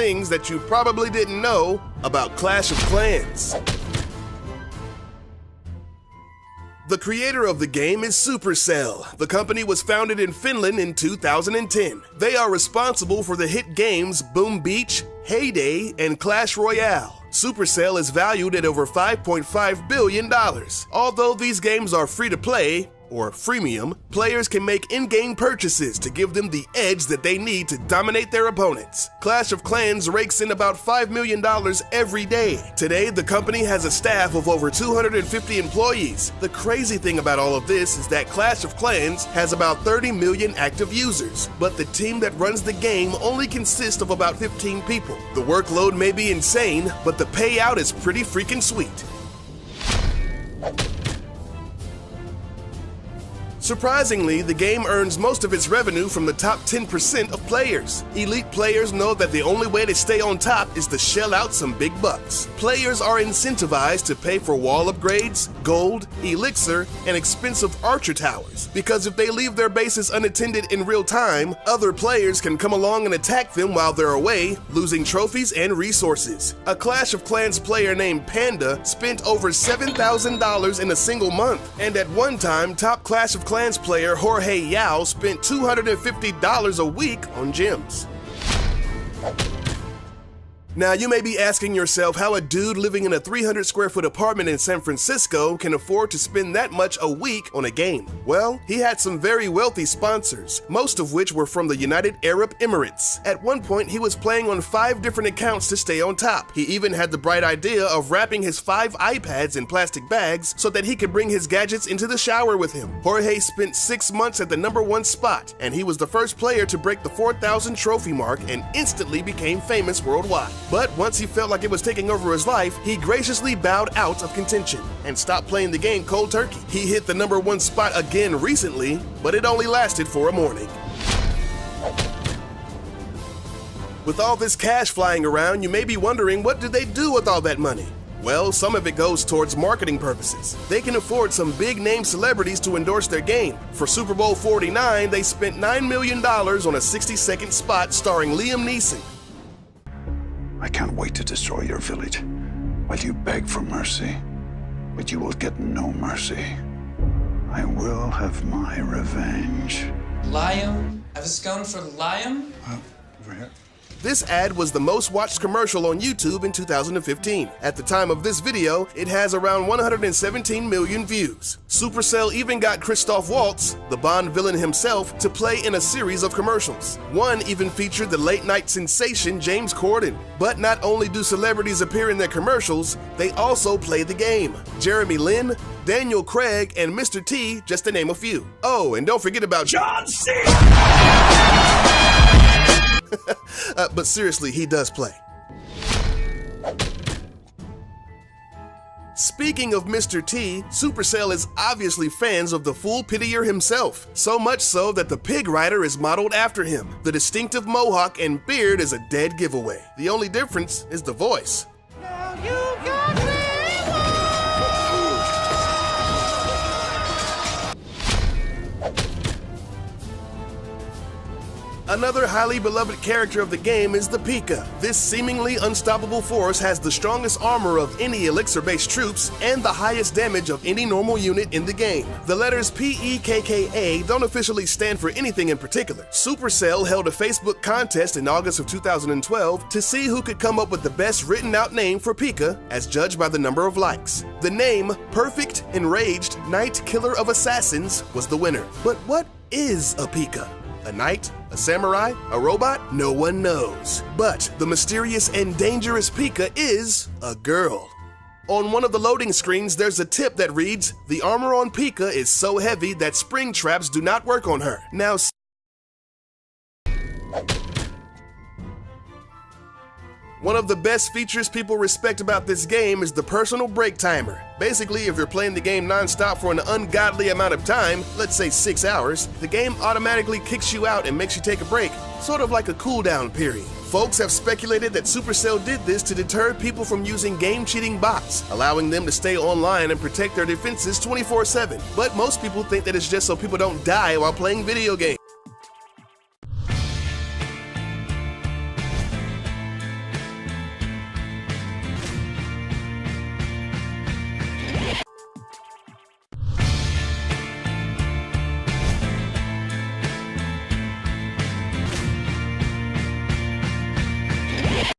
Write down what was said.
things that you probably didn't know about Clash of Clans. The creator of the game is Supercell. The company was founded in Finland in 2010. They are responsible for the hit games Boom Beach, Heyday, and Clash Royale. Supercell is valued at over $5.5 billion. Although these games are free to play, or freemium, players can make in-game purchases to give them the edge that they need to dominate their opponents. Clash of Clans rakes in about $5 million every day. Today, the company has a staff of over 250 employees. The crazy thing about all of this is that Clash of Clans has about 30 million active users, but the team that runs the game only consists of about 15 people. The workload may be insane, but the payout is pretty freaking sweet. Surprisingly, the game earns most of its revenue from the top 10% of players. Elite players know that the only way to stay on top is to shell out some big bucks. Players are incentivized to pay for wall upgrades, gold, elixir, and expensive archer towers, because if they leave their bases unattended in real time, other players can come along and attack them while they're away, losing trophies and resources. A Clash of Clans player named Panda spent over $7,000 in a single month, and at one time, top Clash of Clans player Jorge Yao spent $250 a week on gems. Now, you may be asking yourself how a dude living in a 300 square foot apartment in San Francisco can afford to spend that much a week on a game. Well, he had some very wealthy sponsors, most of which were from the United Arab Emirates. At one point, he was playing on 5 different accounts to stay on top. He even had the bright idea of wrapping his 5 iPads in plastic bags so that he could bring his gadgets into the shower with him. Jorge spent 6 months at the #1 spot, and he was the first player to break the 4,000 trophy mark and instantly became famous worldwide. But once he felt like it was taking over his life, he graciously bowed out of contention and stopped playing the game cold turkey. He hit the #1 spot again recently, but it only lasted for a morning. With all this cash flying around, you may be wondering, what do they do with all that money? Well, some of it goes towards marketing purposes. They can afford some big-name celebrities to endorse their game. For Super Bowl 49, they spent $9 million on a 60-second spot starring Liam Neeson. I can't wait to destroy your village while you beg for mercy, but you will get no mercy. I will have my revenge. Liam? I was going for Liam? Over here. This ad was the most watched commercial on YouTube in 2015. At the time of this video, it has around 117 million views. Supercell even got Christoph Waltz, the Bond villain himself, to play in a series of commercials. One even featured the late-night sensation James Corden. But not only do celebrities appear in their commercials, they also play the game. Jeremy Lin, Daniel Craig, and Mr. T, just to name a few. Oh, and don't forget about John Cena! But seriously, he does play. Speaking of Mr. T, Supercell is obviously fans of the Fool Pitier himself. So much so that the pig rider is modeled after him. The distinctive mohawk and beard is a dead giveaway. The only difference is the voice. Now you got me. Another highly beloved character of the game is the P.I.K.A. This seemingly unstoppable force has the strongest armor of any elixir-based troops and the highest damage of any normal unit in the game. The letters P-E-K-K-A don't officially stand for anything in particular. Supercell held a Facebook contest in August of 2012 to see who could come up with the best written-out name for P.I.K.A. as judged by the number of likes. The name, Perfect Enraged Knight Killer of Assassins, was the winner. But what is a P.I.K.A.? A knight? A samurai? A robot? No one knows. But the mysterious and dangerous P.I.K.A. is a girl. On one of the loading screens, there's a tip that reads, "The armor on P.I.K.A. is so heavy that spring traps do not work on her." Now, one of the best features people respect about this game is the personal break timer. Basically, if you're playing the game non-stop for an ungodly amount of time, let's say 6 hours, the game automatically kicks you out and makes you take a break, sort of like a cooldown period. Folks have speculated that Supercell did this to deter people from using game-cheating bots, allowing them to stay online and protect their defenses 24/7. But most people think that it's just so people don't die while playing video games.